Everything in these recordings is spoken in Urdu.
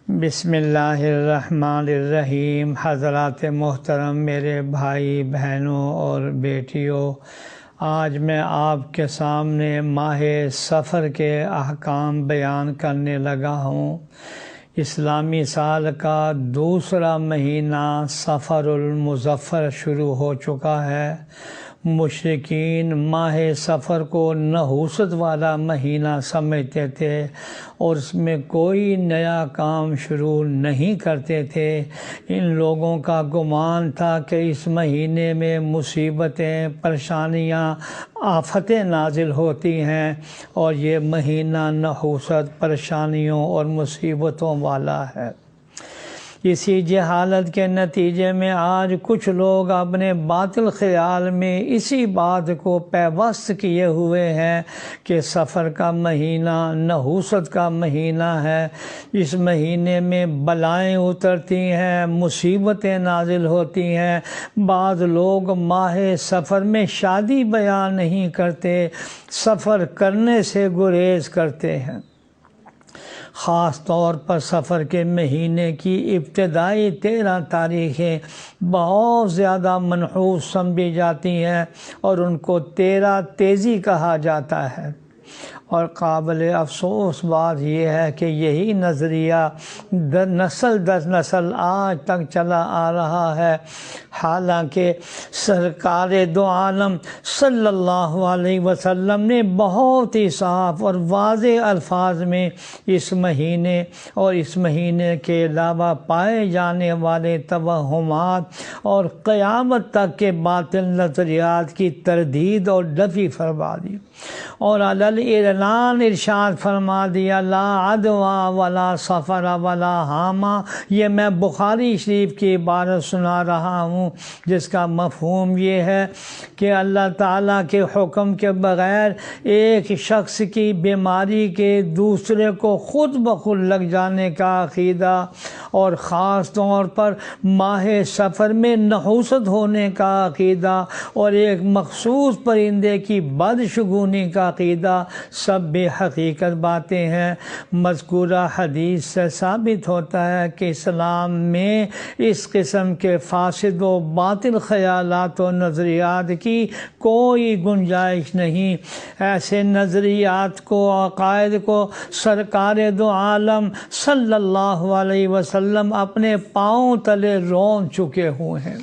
بسم اللہ الرحمن الرحیم۔ حضرات محترم، میرے بھائی بہنوں اور بیٹیوں، آج میں آپ کے سامنے ماہ صفر کے احکام بیان کرنے لگا ہوں۔ اسلامی سال کا دوسرا مہینہ صفر المظفر شروع ہو چکا ہے۔ مشرکین ماہ صفر کو نحوست والا مہینہ سمجھتے تھے اور اس میں کوئی نیا کام شروع نہیں کرتے تھے۔ ان لوگوں کا گمان تھا کہ اس مہینے میں مصیبتیں، پریشانیاں، آفتیں نازل ہوتی ہیں اور یہ مہینہ نحوست، پریشانیوں اور مصیبتوں والا ہے۔ اسی جہالت کے نتیجے میں آج کچھ لوگ اپنے باطل خیال میں اسی بات کو پیوست کیے ہوئے ہیں کہ صفر کا مہینہ نحوست کا مہینہ ہے، اس مہینے میں بلائیں اترتی ہیں، مصیبتیں نازل ہوتی ہیں۔ بعض لوگ ماہ صفر میں شادی بیان نہیں کرتے، سفر کرنے سے گریز کرتے ہیں۔ خاص طور پر صفر کے مہینے کی ابتدائی 13 تاریخیں بہت زیادہ منحوس سمجھی جاتی ہیں اور ان کو 13 تیزی کہا جاتا ہے۔ اور قابل افسوس بات یہ ہے کہ یہی نظریہ نسل در نسل آج تک چلا آ رہا ہے، حالانکہ سرکار دو عالم صلی اللہ علیہ وسلم نے بہت ہی صاف اور واضح الفاظ میں اس مہینے اور اس مہینے کے علاوہ پائے جانے والے توہمات اور قیامت تک کے باطل نظریات کی تردید اور نفی فرما دی، اور اعلان ارشاد فرما دیا لا عدوى ولا صفر ولا حامہ۔ یہ میں بخاری شریف کی عبارت سنا رہا ہوں، جس کا مفہوم یہ ہے کہ اللہ تعالیٰ کے حکم کے بغیر ایک شخص کی بیماری کے دوسرے کو خود بخود لگ جانے کا عقیدہ، اور خاص طور پر ماہ صفر میں نحوست ہونے کا عقیدہ اور ایک مخصوص پرندے کی بدشگونی کا عقیدہ، سب بے حقیقت باتیں ہیں۔ مذکورہ حدیث سے ثابت ہوتا ہے کہ اسلام میں اس قسم کے فاسد و باطل خیالات و نظریات کی کوئی گنجائش نہیں۔ ایسے نظریات کو، عقائد کو سرکار دو عالم صلی اللہ علیہ وسلم اپنے پاؤں تلے رون چکے ہوئے ہیں۔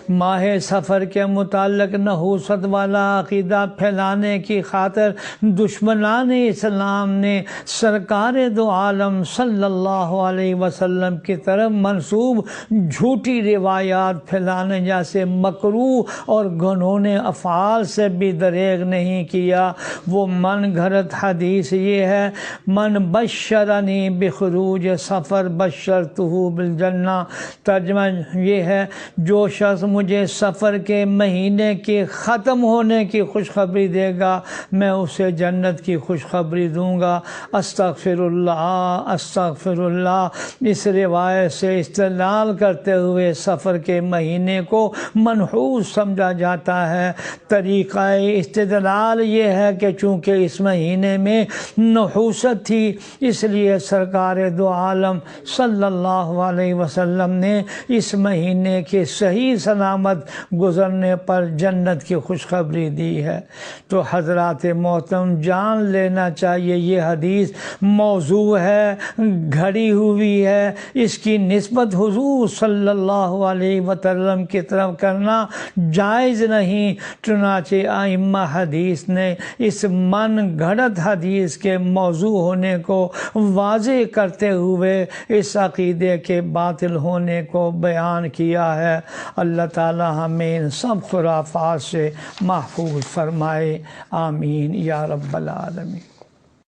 ماہ صفر کے متعلق نحوست والا عقیدہ پھیلانے کی خاطر دشمنان اسلام نے سرکار دو عالم صلی اللہ علیہ وسلم کی طرف منسوب جھوٹی روایات پھیلانے جیسے مکروہ اور گھنونے افعال سے بھی دریغ نہیں کیا۔ وہ من گھڑت حدیث یہ ہے، من بشرنی بخروج صفر بشرتہ بالجنہ۔ ترجمہ یہ ہے، جو شخص مجھے صفر کے مہینے کے ختم ہونے کی خوشخبری دے گا، میں اسے جنت کی خوشخبری دوں گا۔ استغفر اللہ استغفر اللہ۔ اس روایت سے استدلال کرتے ہوئے صفر کے مہینے کو منحوس سمجھا جاتا ہے۔ طریقہ استدلال یہ ہے کہ چونکہ اس مہینے میں نحوست تھی، اس لیے سرکار دو عالم صلی اللہ علیہ وسلم نے اس مہینے کے صحیح سلامت گزرنے پر جنت کی خوشخبری دی ہے۔ تو حضرات محترم، جان لینا چاہیے یہ حدیث موضوع ہے، گھڑی ہوئی ہے، اس کی نسبت حضور صلی اللہ علیہ وسلم کی طرف کرنا جائز نہیں۔ چنانچہ ائمہ حدیث نے اس من گھڑت حدیث کے موضوع ہونے کو واضح کرتے ہوئے اس عقیدے کے باطل ہونے کو بیان کیا ہے۔ اللہ تعالی ہمیں ان سب خرافات سے محفوظ فرمائے، آمین یا رب العالمین۔